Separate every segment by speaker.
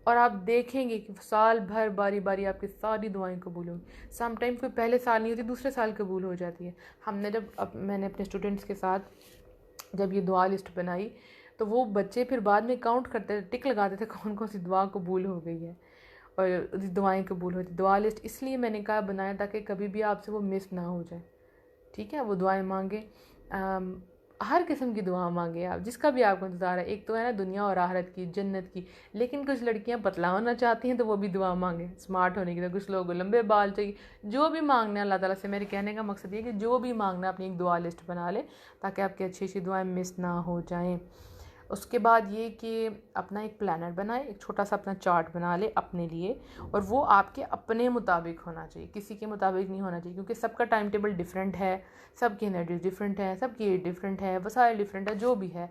Speaker 1: और आप देखेंगे कि साल भर बारी बारी आपकी सारी दुआएं कबूल होंगी। सम टाइम कोई पहले साल नहीं होती, दूसरे साल कबूल हो जाती है। मैंने अपने स्टूडेंट्स के साथ जब ये दुआ लिस्ट बनाई, तो वो बच्चे फिर बाद में काउंट करते थे, टिक लगाते थे कौन कौन सी दुआ कबूल हो गई है और दुआएं कबूल होती। दुआ लिस्ट इसलिए मैंने कहा बनाया ताकि कभी भी आपसे वो मिस ना हो जाए। ठीक है, वो दुआएं मांगे, हर किस्म की दुआ मांगे आप, जिसका भी आपको इंतज़ार है। एक तो है ना दुनिया और आखिरत की, जन्नत की। लेकिन कुछ लड़कियां पतला होना चाहती हैं तो वो भी दुआ मांगे स्मार्ट होने की। तो कुछ लोगों को लंबे बाल चाहिए। जो भी मांगना है अल्लाह ताला से, मेरे कहने का मकसद ये है कि जो भी मांगना अपनी एक दुआ लिस्ट बना ले, ताकि आपकी अच्छी अच्छी दुआएं मिस ना हो जाएं। उसके बाद ये कि अपना एक प्लानर बनाए, एक छोटा सा अपना चार्ट बना ले अपने लिए, और वो आपके अपने मुताबिक होना चाहिए, किसी के मुताबिक नहीं होना चाहिए, क्योंकि सबका टाइम टेबल डिफरेंट है, सबकी एनर्जी डिफरेंट है, सबकी एज डिफरेंट है, वसाइल डिफरेंट है, जो भी है।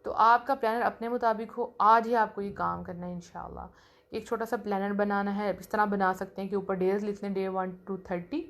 Speaker 1: तो आपका प्लानर अपने मुताबिक हो। आज ही आपको ये काम करना है इंशाल्लाह। एक छोटा सा प्लानर बनाना है, इस तरह बना सकते हैं कि ऊपर डेज लिख लें, डे 1 to 30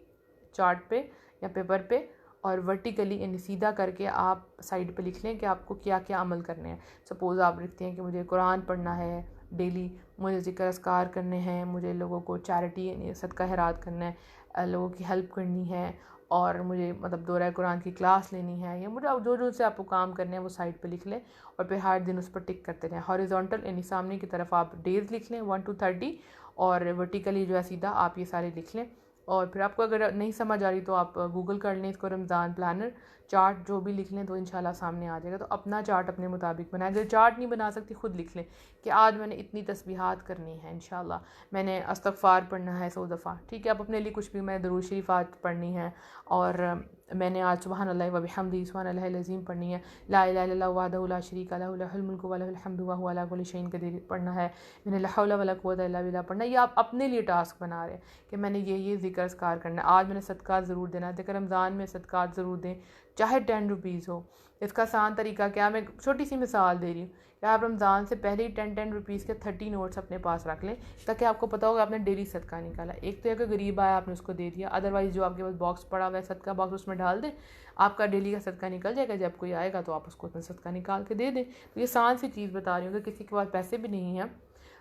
Speaker 1: चार्ट पे या पेपर पे, और वर्टिकली यानी सीधा करके आप साइड पे लिख लें कि आपको क्या क्या अमल करने हैं। सपोज़ आप लिखते हैं कि मुझे कुरान पढ़ना है डेली, मुझे ज़िक्र अस्कार करने हैं, मुझे लोगों को चैरिटी यानी सदका खैरात करना है, लोगों की हेल्प करनी है, और मुझे मतलब दोहरा कुरान की क्लास लेनी है, या मुझे जो जो से आपको काम करने हैं वो साइड पे लिख लें, और फिर हर दिन उस पर टिक करते रहें। हॉरिजॉन्टल यानी सामने की तरफ आप डेज लिख लें 1 to 30, और वर्टिकली जो है सीधा आप ये सारे लिख लें। और फिर आपको अगर नहीं समझ आ रही तो आप गूगल कर लें इसको, रमज़ान प्लानर चार्ट जो भी लिख लें तो इंशाल्लाह सामने आ जाएगा। तो अपना चार्ट अपने मुताबिक बनाएं। अगर चार्ट नहीं बना सकती खुद लिख लें कि आज मैंने इतनी तस्बीहात करनी है, इंशाल्लाह मैंने इस्तग़फ़ार पढ़ना है 100 दफ़ा। ठीक है, आप अपने लिए कुछ भी, मैं दरूद शरीफ आज पढ़नी है, और मैंने आज सुबहानल्लाहि व बिहम्दिही सुबहानल्लाहिल अज़ीम पढ़नी है, ला इलाहा इल्लल्लाहु वहदहु ला शरीका लहु लहुल मुल्कु व लहुल हम्दु व हुवा अला कुल्लि शैइन क़दीर पढ़ना है, मैंने ला हौला वला कुव्वता इल्ला बिल्लाह पढ़ना है। ये आप अपने लिए टास्क बना रहे हैं कि मैंने ये ज़िक्र अस्कार करना है, आज मैंने सदक़ात ज़रूर देना है। देखकर रमज़ान में सदक़ात ज़रूर दें, चाहे 10 रुपीज़ हो। इसका आसान तरीका क्या, मैं छोटी सी मिसाल दे रही हूँ कि आप रमज़ान से पहले ही 10 रुपीज़ के 30 नोट्स अपने पास रख लें, ताकि आपको पता होगा आपने डेली सदका निकाला। एक तो अगर गरीब आया आपने उसको दे दिया, अदरवाइज़ जो आपके पास बॉक्स पड़ा हुआ है सदका बॉक्स, उसमें डाल दें, आपका डेली का सदका निकल जाएगा। जब कोई आएगा तो आप उसको उसमें सदका निकाल के दे दें। तो ये आसान सी चीज़ बता रही हूँ। अगर किसी के पास पैसे भी नहीं हैं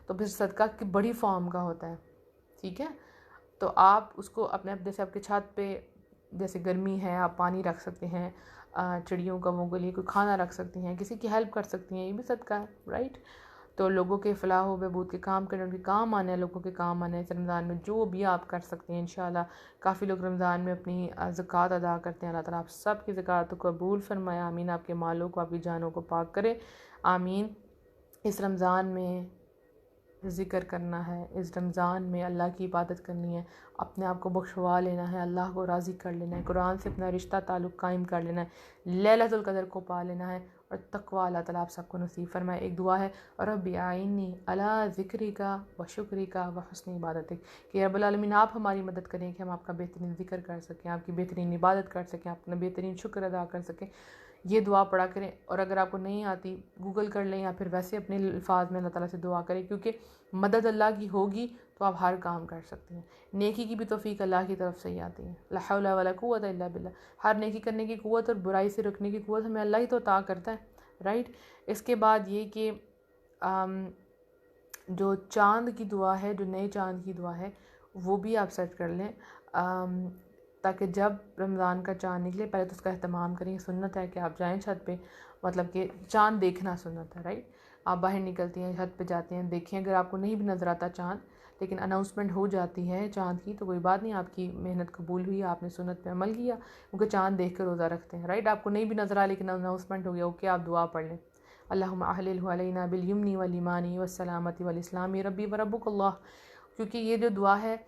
Speaker 1: तो फिर सदका की बड़ी फॉर्म का होता है। ठीक है, तो आप उसको अपने जैसे आपके छत पे जैसे गर्मी है, आप पानी रख सकते हैं, चिड़ियों कौवों के लिए कोई खाना रख सकती हैं, किसी की हेल्प कर सकती हैं, ये भी सदका है, राइट। तो लोगों के फलाह व बहबूद के काम करें, उनके काम आने, लोगों के काम आने। इस रमज़ान में जो भी आप कर सकते हैं इंशाल्लाह। काफ़ी लोग रमज़ान में अपनी ज़कात अदा करते हैं। अल्लाह ताला आप सब की ज़कात को कबूल फरमाए, आमीन। आपके मालों को, आपकी जानों को पाक करे, आमीन। इस रमज़ान में ज़िक्र करना है, इस रमज़ान में अल्लाह की इबादत करनी है, अपने आप को बख्शवा लेना है, अल्लाह को राज़ी कर लेना है, कुरान से अपना रिश्ता ताल्लुक़ कायम कर लेना है, लैलतुल क़द्र को पा लेना है, और तक़वा अल्लाह ताला आप सबको नसीब फरमाए। एक दुआ है, रब्बी आइन्नी अला ज़िक्रिका व शुक्रिका व हुस्नि इबादतिक, कि रब्बुल आलमीन आप हमारी मदद करें कि हम आपका बेहतरीन ज़िक्र कर सकें, आपकी बेहतरीन इबादत कर सकें, अपना बेहतरीन शुक्र अदा कर सकें। ये दुआ पढ़ा करें। और अगर आपको नहीं आती गूगल कर लें, या फिर वैसे अपने अल्फाज में अल्लाह ताला से दुआ करें, क्योंकि मदद अल्लाह की होगी तो आप हर काम कर सकते हैं। नेकी की भी तौफीक अल्लाह की तरफ से ही आती है, ला हौला वला कुव्वता इल्ला बिल्लाह। हर नेकी करने की क़ुव्वत और बुराई से रुकने की क़ुव्वत हमें अल्लाह ही तो अता करता है, राइट। इसके बाद ये कि जो चाँद की दुआ है, जो नए चाँद की दुआ है, वो भी आप सर्च कर लें, ताकि जब रमज़ान का चाँद निकले पहले तो उसका अहतमाम करें। सुन्नत है कि आप जाएं छत पे, मतलब कि चाँद देखना सुन्नत है, राइट। आप बाहर निकलती हैं, छत पे जाते हैं, देखें। अगर आपको नहीं भी नज़र आता चाँद, लेकिन अनाउंसमेंट हो जाती है चाँद की, तो कोई बात नहीं, आपकी मेहनत कबूल हुई, आपने सुन्नत पे अमल किया, क्योंकि चाँद देख कर रोज़ा रखते हैं, राइट। आपको नहीं भी नज़र आ लेकिन अनाउंसमेंट हो गया, ओके, आप दुआ पढ़ लें, अल्लाहुम्मा अहलिलहु अलैना बिल यमनी वल ईमानी वस्सलामती वल इस्लामी रब्बी व रब्बुकल्लाह। क्योंकि ये जो दुआ है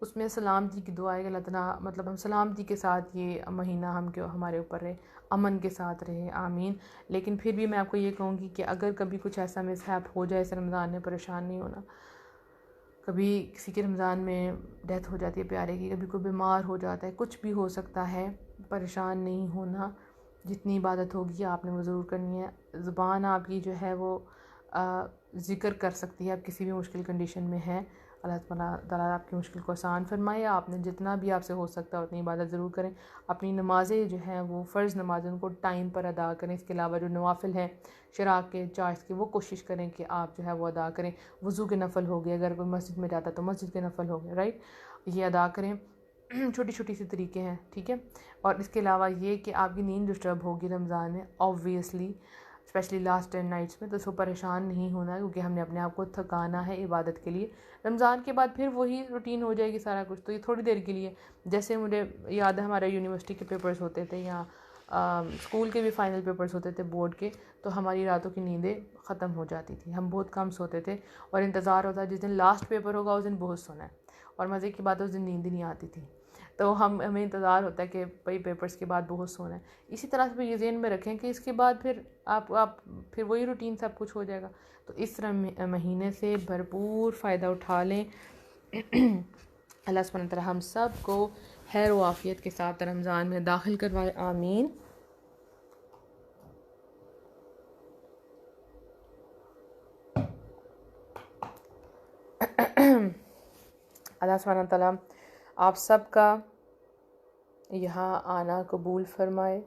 Speaker 1: उसमें सलामती की दुआ है, अल्लाह ताला मतलब हम सलामती के साथ ये महीना हम क्यों हमारे ऊपर रहे, अमन के साथ रहे, आमीन। लेकिन फिर भी मैं आपको ये कहूँगी कि अगर कभी कुछ ऐसा मिसहैप हो जाए इस रमज़ान में, परेशान नहीं होना। कभी किसी के रमज़ान में डेथ हो जाती है प्यारे की, कभी कोई बीमार हो जाता है, कुछ भी हो सकता है, परेशान नहीं होना। जितनी इबादत होगी आपने वो ज़रूर करनी है। ज़ुबान आपकी जो है वो ज़िक्र कर सकती है, आप किसी भी मुश्किल कंडीशन में हैं, अल्लाह ताला आपकी मुश्किल को आसान फरमाए। आपने जितना भी आपसे हो सकता है उतनी इबादत ज़रूर करें। अपनी नमाज़ें जो हैं वो फ़र्ज़ नमाज़ें उनको टाइम पर अदा करें। इसके अलावा जो नवाफिल हैं शराक के चार्ज के वो कोशिश करें कि आप जो है वो अदा करें। वज़ू के नफ़ल हो गए, अगर कोई मस्जिद में जाता तो मस्जिद के नफ़ल हो गए, राइट, ये अदा करें। छोटी छोटी सी तरीके हैं, ठीक है। और इसके अलावा ये कि आपकी नींद डिस्टर्ब होगी रमज़ान में ऑब्वियसली, स्पेशली लास्ट 10 नाइट्स में, तो उसको परेशान नहीं होना है क्योंकि हमने अपने आप को थकाना है इबादत के लिए। रमज़ान के बाद फिर वही रूटीन हो जाएगी सारा कुछ, तो ये थोड़ी देर के लिए। जैसे मुझे याद है हमारे यूनिवर्सिटी के पेपर्स होते थे या स्कूल के भी फाइनल पेपर्स होते थे बोर्ड के, तो हमारी रातों की नींदें ख़त्म हो जाती थी, हम बहुत कम सोते थे और इंतज़ार होता जिस दिन लास्ट पेपर होगा उस दिन बहुत सोना है। और मज़े की बात है उस दिन नींद ही नहीं आती थी, तो हमें इंतज़ार होता है कि भाई पेपर्स के बाद बहुत सोना है। इसी तरह से ये ज़हन में रखें कि इसके बाद फिर आप फिर वही रूटीन सब कुछ हो जाएगा। तो इस तरह महीने से भरपूर फ़ायदा उठा लें। अल्लाह सुब्हानहू व तआला हम सब को खैर व आफ़ियत के साथ रमज़ान में दाखिल करवाए, आमीन। अल्लाह सुब्हानहू व तआला आप सब का यहाँ आना कबूल फ़रमाए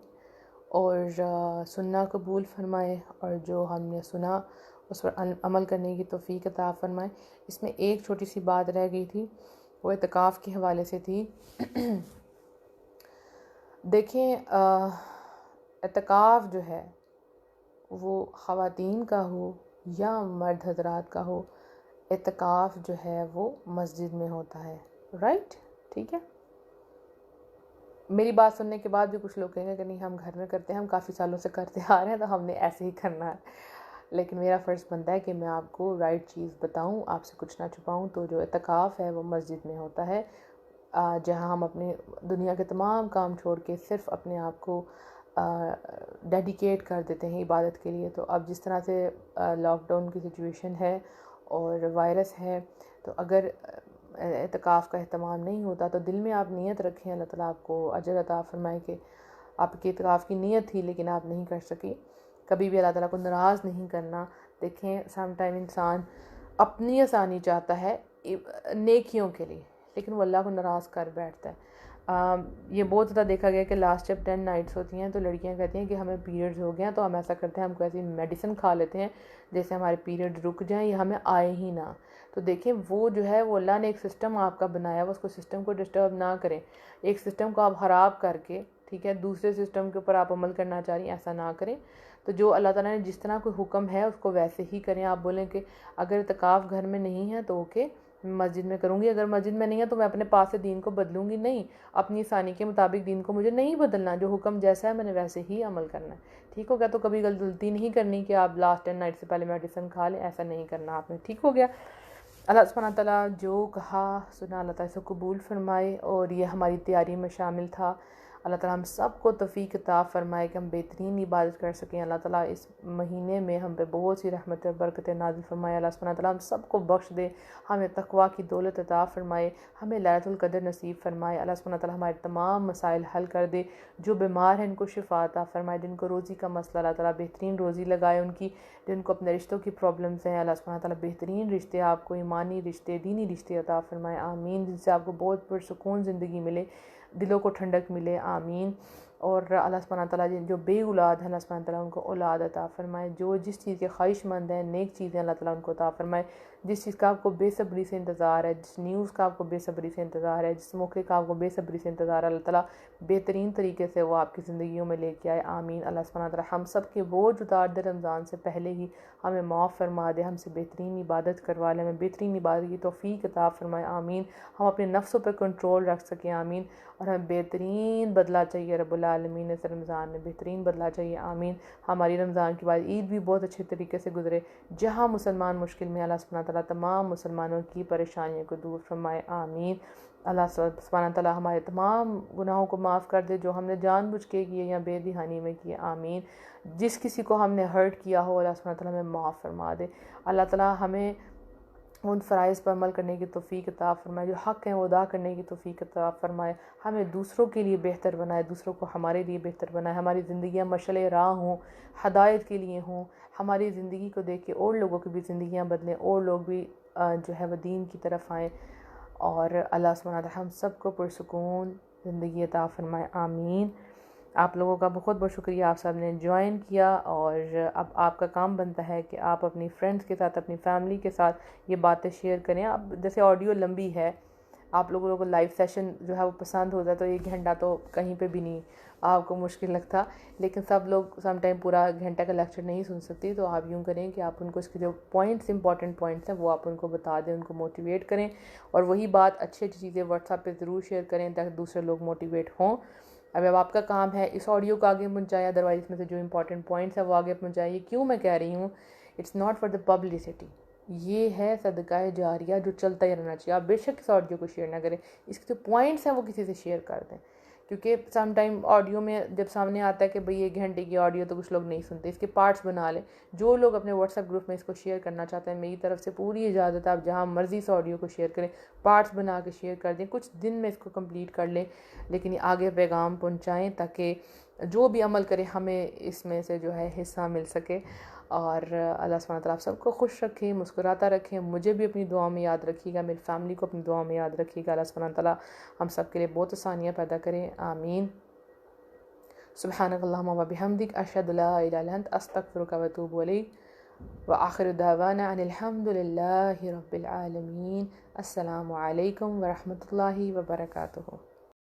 Speaker 1: और सुनना कबूल फ़रमाए, और जो हमने सुना उस पर अमल करने की तौफ़ीक अता फ़रमाए। इसमें एक छोटी सी बात रह गई थी, वो इत्तिकाफ़ के हवाले से थी। देखें, इत्तिकाफ़ जो है वो ख़वातीन का हो या मर्द हज़रात का हो, इत्तिकाफ़ जो है वो मस्जिद में होता है, राइट, ठीक है। मेरी बात सुनने के बाद भी कुछ लोग कहेंगे कि नहीं हम घर में करते हैं, हम काफ़ी सालों से करते आ रहे हैं तो हमने ऐसे ही करना है। लेकिन मेरा फ़र्ज़ बनता है कि मैं आपको राइट चीज़ बताऊं, आपसे कुछ ना छुपाऊं। तो जो इत्तिकाफ़ है वो मस्जिद में होता है, जहां हम अपने दुनिया के तमाम काम छोड़ के सिर्फ़ अपने आप को डेडिकेट कर देते हैं इबादत के लिए। तो अब जिस तरह से लॉकडाउन की सिचुएशन है और वायरस है, तो अगर इत्तिकाफ़ का एहतमाम नहीं होता तो दिल में आप नीयत रखें, अल्लाह ताला आपको अजर अता फ़रमाए कि आपकी इत्तिकाफ़ की नीयत थी लेकिन आप नहीं कर सके। कभी भी अल्लाह ताला को नाराज़ नहीं करना। देखें, सम टाइम इंसान अपनी आसानी चाहता है नेकियों के लिए, लेकिन वो अल्लाह को नाराज़ कर बैठता है। ये बहुत ज़्यादा देखा गया कि लास्ट जब 10 नाइट्स होती हैं तो लड़कियां कहती हैं कि हमें पीरियड्स हो गए हैं, तो हम ऐसा करते हैं, हम कोई ऐसी मेडिसिन खा लेते हैं जैसे हमारे पीरियड रुक जाएं या हमें आए ही ना। तो देखें, वो जो है वो अल्लाह ने एक सिस्टम आपका बनाया हुआ, उसको सिस्टम को डिस्टर्ब ना करें। एक सिस्टम को आप ख़राब करके, ठीक है, दूसरे सिस्टम के ऊपर आप अमल करना चाह रही हैं, ऐसा ना करें। तो जो अल्लाह ताला ने जिस तरह कोई हुक्म है उसको वैसे ही करें। आप बोलें कि अगर इत्तिकाफ़ घर में नहीं है तो ओके, मस्जिद में करूँगी, अगर मस्जिद में नहीं है तो मैं अपने पास से दीन को बदलूँगी नहीं, अपनी आसानी के मुताबिक दीन को मुझे नहीं बदलना, जो हुक्म जैसा है मैंने वैसे ही अमल करना है, ठीक हो गया। तो कभी गलती नहीं करनी कि आप लास्ट 10 नाइट से पहले मेडिसिन खा लें, ऐसा नहीं करना आपने, ठीक हो गया। अल्लाह सुब्हानहू तआला जो कहा सुना अल्लाह ताला इसे कबूल फ़रमाए, और ये हमारी तैयारी में शामिल था। अल्लाह ताला हम सब को तौफ़ीक अता फ़रमाए कि हम बेहतरीन इबादत कर सकें। अल्लाह ताला इस महीने में हम पे बहुत सी रहमत बरकतें नाज़िल फ़रमाए। अल्लाह सुब्हानहू तआला हम सब को बख्श दे, हमें तक़वा की दौलत अता फ़रमाए, हमें लैलतुल क़द्र नसीब फ़रमाए। अल्लाह सुब्हानहू तआला हमारे तमाम मसाइल हल कर दे। जो बीमार हैं इनको शिफ़ा अता फ़रमाए, जिनको रोज़ी का मसला अल्लाह ताला बेहतरीन रोज़ी लगाए उनकी, जिनको अपने रिश्तों की प्रॉब्लम्स हैं अल्लाह सुब्हानहू तआला बेहतरीन रिश्ते, आपको ईमानी रिश्ते, दीनी रिश्ते अता फ़रमाए, आमीन। जिनसे आपको बहुत पुरसुकून ज़िंदगी मिले, दिलों को ठंडक मिले, आमीन। और अल्लाह सुब्हानहू तआला जो बे औलाद हैं अल्लाह सुब्हानहू तआला उनको औलाद अता फ़रमाए। जो जिस चीज़ के ख्वाहिशमंद हैं, नेक चीज़ें अल्लाह ताला उनको अता फ़रमाए। जिस चीज़ का आपको बेसब्री से इंतज़ार है, जिस न्यूज़ का आपको बेसब्री से इंतज़ार है, जिस मौके का आपको बेसब्री से इंतज़ार है, अल्लाह ताला बेहतरीन तरीके से वो आपकी ज़िंदगियों में लेके आए, आमीन। अल्लाह सुब्हानहू तआला हम सब के बोझ उतार दे, रमज़ान से पहले ही हमें माफ़ फ़रमा दे, हमसे बेहतरीन इबादत करवा ले, हमें बेहतरीन इबादत की तौफ़ीक अता फ़रमाए, आमीन। हम अपने नफ्सों पर कंट्रोल रख सकें, आमीन। और हमें बेहतरीन बदला चाहिए रब्बुल आलमीन, इस रमज़ान में बेहतरीन बदला चाहिए, आमीन। हमारी रमज़ान के बाद ईद भी बहुत अच्छे तरीके से गुजरे। जहाँ मुसलमान मुश्किल में, अल्लाह सुब्हानहू तआला तमाम मुसलमानों की परेशानियों को दूर फरमाए, आमीन। अल्लाह सुब्हानहू तआला हमारे तमाम गुनाहों को माफ़ कर दे जो हमने जानबूझ के किए या बेदिहानी में किए, आमीन। जिस किसी को हमने हर्ट किया हो अल्लाह सुब्हानहू तआला हमें माफ़ फरमा दे। अल्लाह ताला हमें उन फ़राइज़ पर अमल करने की तौफ़ीक अता फ़रमाए, जो हक़ हैं वो अदा करने की तौफ़ीक अता फ़रमाए। हमें दूसरों के लिए बेहतर बनाए, दूसरों को हमारे लिए बेहतर बनाए। हमारी ज़िंदगियाँ मशअल राह हों, हदायत के लिए हों। हमारी ज़िंदगी को देख के और लोगों की भी ज़िंदगियाँ बदलें, और लोग भी जो है वो दीन की तरफ आएँ और अल्लाह सुब्हानहू व तआला हम सबको पुरसुकून ज़िंदगी अता फरमाए, आमीन। आप लोगों का बहुत बहुत शुक्रिया, आप सब ने ज्वाइन किया। और अब आपका काम बनता है कि आप अपनी फ्रेंड्स के साथ, अपनी फैमिली के साथ ये बातें शेयर करें। अब जैसे ऑडियो लंबी है, आप लोगों को लाइव सेशन जो है वो पसंद होता है, तो 1 घंटा तो कहीं पे भी नहीं आपको मुश्किल लगता, लेकिन सब लोग सम टाइम पूरा घंटा का लेक्चर नहीं सुन सकती। तो आप यूँ करें कि आप उनको इसके जो पॉइंट्स, इंपॉर्टेंट पॉइंट्स हैं वो आप उनको बता दें, उनको मोटिवेट करें। और वही बात, अच्छी अच्छी चीज़ें व्हाट्सएप पे ज़रूर शेयर करें ताकि दूसरे लोग मोटिवेट हों। अब आपका काम है इस ऑडियो को आगे पहुँचाएं, अदरवाइज़ इसमें से जो इंपॉर्टेंट पॉइंट्स है वो आगे पहुँचाइए। क्यों मैं कह रही हूँ, it's not for the publicity, ये है सदका जारिया जो चलता ही रहना चाहिए। आप बेशक इस ऑडियो को शेयर ना करें, इसके जो पॉइंट्स हैं वो किसी से शेयर कर दें, क्योंकि सम टाइम ऑडियो में जब सामने आता है कि भाई 1 घंटे की ऑडियो तो कुछ लोग नहीं सुनते, इसके पार्ट्स बना लें। जो लोग अपने व्हाट्सएप ग्रुप में इसको शेयर करना चाहते हैं, मेरी तरफ से पूरी इजाज़त है, आप जहाँ मर्ज़ी से ऑडियो को शेयर करें, पार्ट्स बना के शेयर कर दें, कुछ दिन में इसको कंप्लीट कर लें, लेकिन आगे पैगाम पहुँचाएँ ताकि जो भी अमल करे हमें इसमें से जो है हिस्सा मिल सके। और अल्लाह सुब्हानहू व तआला आप सबको खुश रखें, मुस्कुराता रखें। मुझे भी अपनी दुआ में याद रखिएगा, मेरी फैमिली को अपनी दुआ में याद रखिएगा। अल्लाह सुब्हानहू व तआला हम सब के लिए बहुत आसानियाँ पैदा करें, आमीन। सुब्हानकल्लाहुम्मा व बिहम्दिक, अशहदु ला इलाहा इल्ला अंत, अस्तगफिरुका व अतूबु इलैक, व आखिरु दावाना अनिल हम्दुलिल्लाहि रब्बिल आलमीन। अस्सलामु अलैकुम व रहमतुल्लाहि व बरकातुहू।